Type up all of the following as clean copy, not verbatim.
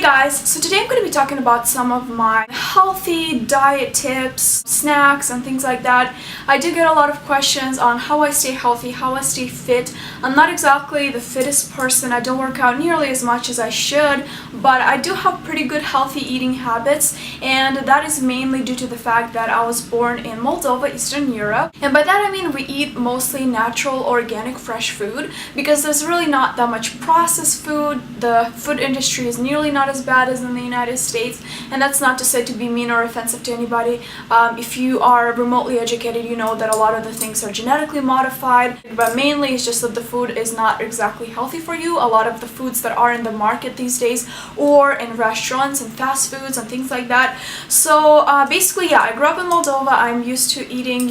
guys, so today I'm going to be talking about some of my healthy diet tips, snacks and things like that. I do get a lot of questions on how I stay healthy, how I stay fit. I'm not exactly the fittest person. I don't work out nearly as much as I should, but I do have pretty good healthy eating habits, and that is mainly due to the fact that I was born in Moldova, Eastern Europe. And by that I mean we eat mostly natural, organic, fresh food because there's really not that much processed food. The food industry is nearly not as bad as in the United States, and that's not to say to be mean or offensive to anybody. If you are remotely educated, you know that a lot of the things are genetically modified, but mainly it's just that the food is not exactly healthy for you. A lot of the foods that are in the market these days or in restaurants and fast foods and things like that. So basically, yeah, I grew up in Moldova. I'm used to eating,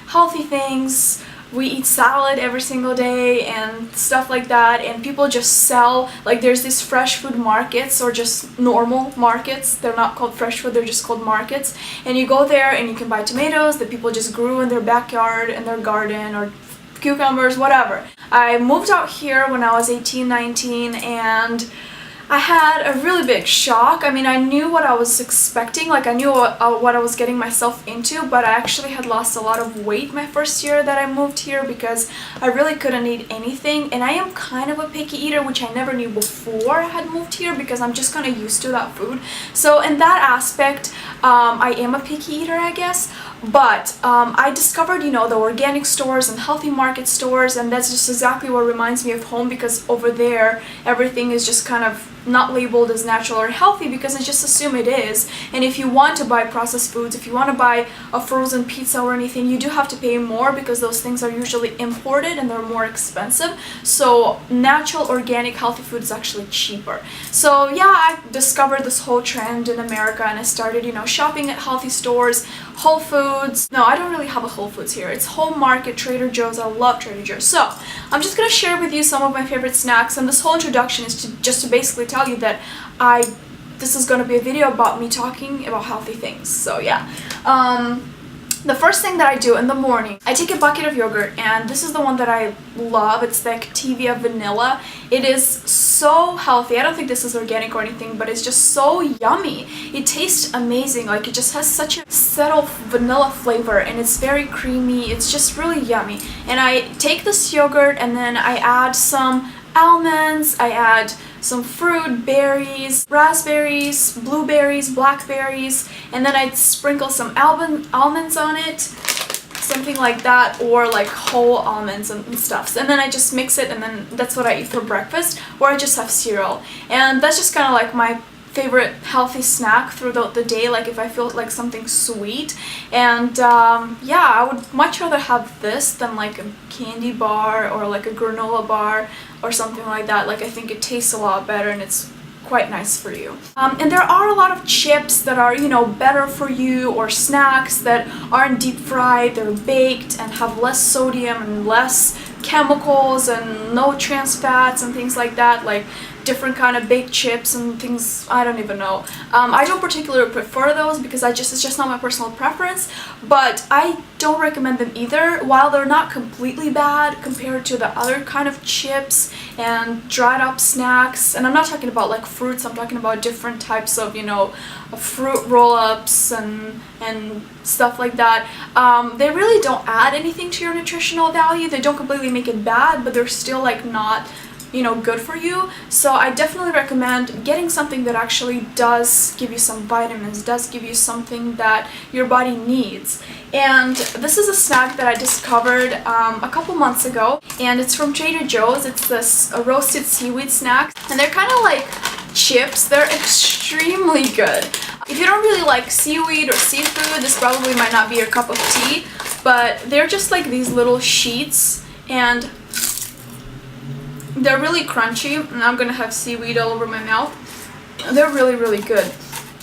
healthy things. We eat salad every single day and stuff like that, and people just sell, like there's these fresh food markets or just normal markets. They're not called fresh food, they're just called markets, and you go there and you can buy tomatoes that people just grew in their backyard, in their garden, or cucumbers, whatever. I moved out here when I was 18, 19, and I had a really big shock. I mean, I knew what I was expecting, like I knew what I was getting myself into, but I actually had lost a lot of weight my first year that I moved here because I really couldn't eat anything, and I am kind of a picky eater, which I never knew before I had moved here because I'm just kind of used to that food. So in that aspect, I am a picky eater, I guess. But I discovered, the organic stores and healthy market stores, and that's just exactly what reminds me of home, because over there everything is just kind of not labeled as natural or healthy because I just assume it is. And if you want to buy processed foods, if you want to buy a frozen pizza or anything, you do have to pay more because those things are usually imported and they're more expensive. So natural, organic, healthy food is actually cheaper. So yeah, I discovered this whole trend in America, and I started, shopping at healthy stores, Whole Foods. No, I don't really have a Whole Foods here. It's Home Market, Trader Joe's. I love Trader Joe's. So I'm just gonna share with you some of my favorite snacks, and this whole introduction is just to basically tell you that this is gonna be a video about me talking about healthy things. So yeah. The first thing that I do in the morning, I take a bucket of yogurt, and this is the one that I love. It's the Activia Vanilla. It is so healthy. I don't think this is organic or anything, but it's just so yummy. It tastes amazing. Like, it just has such a subtle vanilla flavor, and it's very creamy. It's just really yummy. And I take this yogurt, and then I add some almonds, I add some fruit, berries, raspberries, blueberries, blackberries, and then I'd sprinkle some almonds on it, something like that, or like whole almonds and stuff. And then I just mix it, and then that's what I eat for breakfast, or I just have cereal. And that's just kind of like my favorite healthy snack throughout the day, like if I feel like something sweet. And yeah, I would much rather have this than like a candy bar or like a granola bar or something like that. Like, I think it tastes a lot better and it's quite nice for you. And there are a lot of chips that are, better for you, or snacks that aren't deep fried, they're baked and have less sodium and less chemicals and no trans fats and things like that, like different kind of baked chips and things. I don't even know. I don't particularly prefer those because it's just not my personal preference, but I don't recommend them either. While they're not completely bad compared to the other kind of chips and dried up snacks, and I'm not talking about like fruits, I'm talking about different types of, fruit roll-ups and stuff like that. They really don't add anything to your nutritional value. They don't completely make it bad, but they're still like not good for you. So I definitely recommend getting something that actually does give you some vitamins, does give you something that your body needs. And this is a snack that I discovered a couple months ago, and it's from Trader Joe's. It's this roasted seaweed snack, and they're kind of like chips. They're extremely good. If you don't really like seaweed or seafood, this probably might not be your cup of tea, but they're just like these little sheets, and they're really crunchy, and I'm gonna have seaweed all over my mouth. They're really, really good.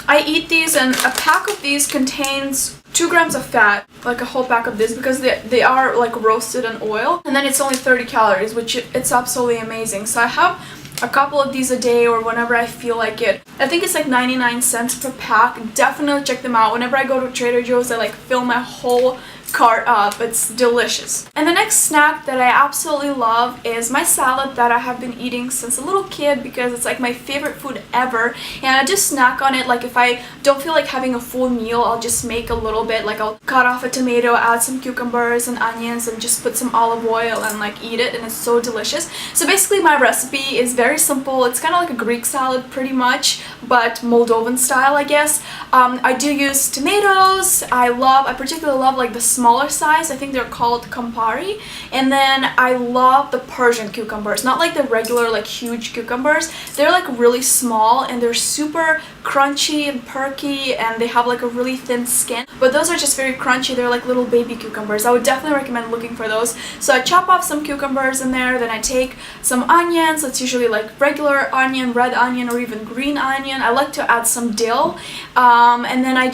I eat these, and a pack of these contains 2 grams of fat, like a whole pack of this, because they are like roasted in oil, and then it's only 30 calories, which it's absolutely amazing. So I have a couple of these a day or whenever I feel like it. I think it's like 99 cents per pack. Definitely check them out. Whenever I go to Trader Joe's, I like fill my whole cart up. It's delicious. And the next snack that I absolutely love is my salad that I have been eating since a little kid because it's like my favorite food ever, and I just snack on it. Like if I don't feel like having a full meal, I'll just make a little bit, like I'll cut off a tomato, add some cucumbers and onions, and just put some olive oil and like eat it, and it's so delicious. So basically my recipe is very simple. It's kind of like a Greek salad pretty much, but Moldovan style, I guess. I do use tomatoes. I particularly love like the smaller size. I think they're called Campari. And then I love the Persian cucumbers, not like the regular like huge cucumbers. They're like really small and they're super crunchy and perky, and they have like a really thin skin, but those are just very crunchy. They're like little baby cucumbers. I would definitely recommend looking for those. So I chop off some cucumbers in there, then I take some onions. It's usually like regular onion, red onion, or even green onion. I like to add some dill, and then I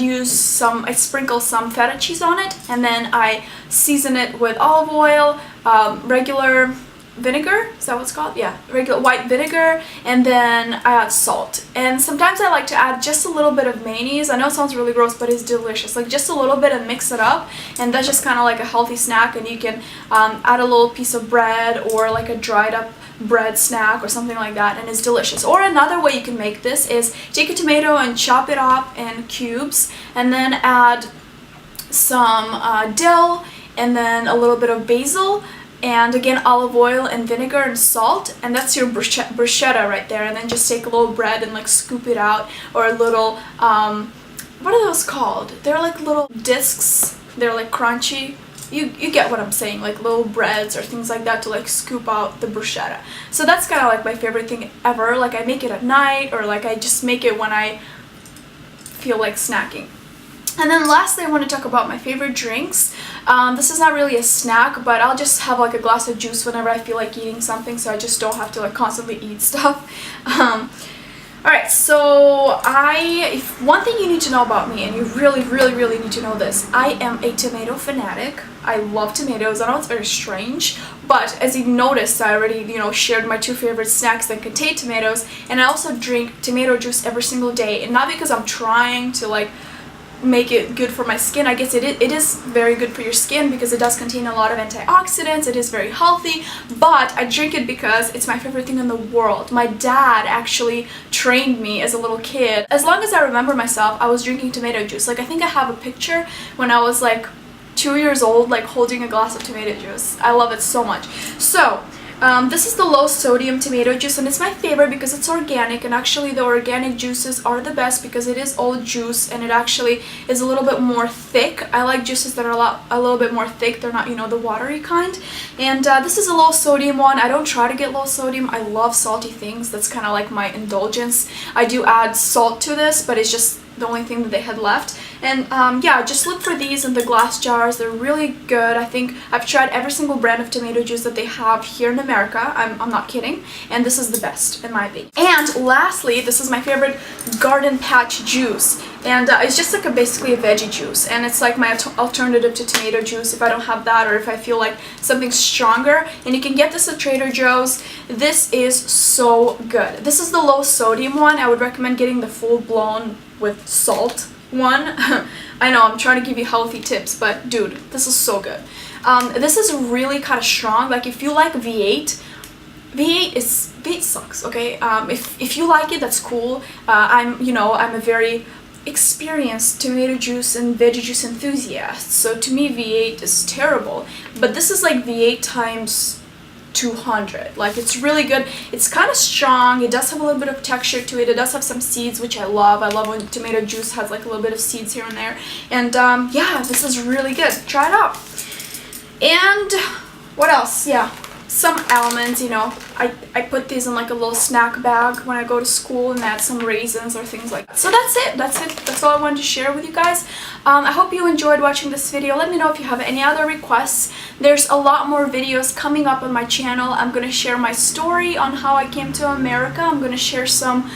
sprinkle some feta cheese on it, and then I season it with olive oil, regular vinegar, is that what it's called? Yeah, regular white vinegar, and then I add salt. And sometimes I like to add just a little bit of mayonnaise. I know it sounds really gross, but it's delicious. Like just a little bit and mix it up, and that's just kind of like a healthy snack. And you can add a little piece of bread or like a dried up bread snack or something like that, and it's delicious. Or another way you can make this is take a tomato and chop it up in cubes, and then add some dill, and then a little bit of basil, and again olive oil and vinegar and salt, and that's your bruschetta right there. And then just take a little bread and like scoop it out, or a little what are those called? They're like little discs. They're like crunchy. You get what I'm saying, like little breads or things like that to like scoop out the bruschetta. So that's kind of like my favorite thing ever. Like I make it at night, or like I just make it when I feel like snacking. And then lastly, I want to talk about my favorite drinks. This is not really a snack, but I'll just have like a glass of juice whenever I feel like eating something, so I just don't have to like constantly eat stuff. Alright, so if one thing you need to know about me, and you really, really, really need to know this, I am a tomato fanatic. I love tomatoes. I know it's very strange, but as you noticed, I already, shared my two favorite snacks that contain tomatoes, and I also drink tomato juice every single day, and not because I'm trying to like make it good for my skin. I guess it is very good for your skin because it does contain a lot of antioxidants. It is very healthy, but I drink it because it's my favorite thing in the world. My dad actually trained me as a little kid. As long as I remember myself, I was drinking tomato juice. Like I think I have a picture when I was like 2 years old, like holding a glass of tomato juice. I love it so much. So this is the low sodium tomato juice, and it's my favorite because it's organic, and actually the organic juices are the best because it is all juice and it actually is a little bit more thick. I like juices that are a little bit more thick. They're not, the watery kind. And this is a low sodium one. I don't try to get low sodium. I love salty things. That's kind of like my indulgence. I do add salt to this, but it's just the only thing that they had left. And yeah, just look for these in the glass jars. They're really good. I think I've tried every single brand of tomato juice that they have here in America. I'm not kidding. And this is the best in my opinion. And lastly, this is my favorite Garden Patch juice. And it's just like basically a veggie juice, and it's like my alternative to tomato juice if I don't have that, or if I feel like something stronger. And you can get this at Trader Joe's. This is so good. This is the low sodium one. I would recommend getting the full-blown with salt one. I know I'm trying to give you healthy tips, but dude, this is so good. This is really kind of strong. Like if you like V8, V8 sucks, okay? If you like it, that's cool. I'm a very experienced tomato juice and veggie juice enthusiast, so to me V8 is terrible, but this is like V8 times 200. Like it's really good. It's kind of strong. It does have a little bit of texture to it. It does have some seeds, which I love. I love when tomato juice has like a little bit of seeds here and there. And yeah, this is really good. Try it out. And what else? Yeah, some almonds, I put these in like a little snack bag when I go to school, and add some raisins or things like that. So that's it. That's all I wanted to share with you guys. I hope you enjoyed watching this video. Let me know if you have any other requests. There's a lot more videos coming up on my channel. I'm going to share my story on how I came to America. I'm going to share some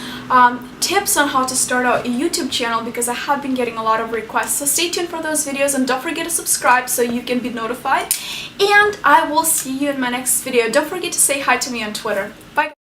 tips on how to start out a YouTube channel because I have been getting a lot of requests. So stay tuned for those videos, and don't forget to subscribe so you can be notified. And I will see you in my next video. Don't forget to say hi to me on Twitter. Bye.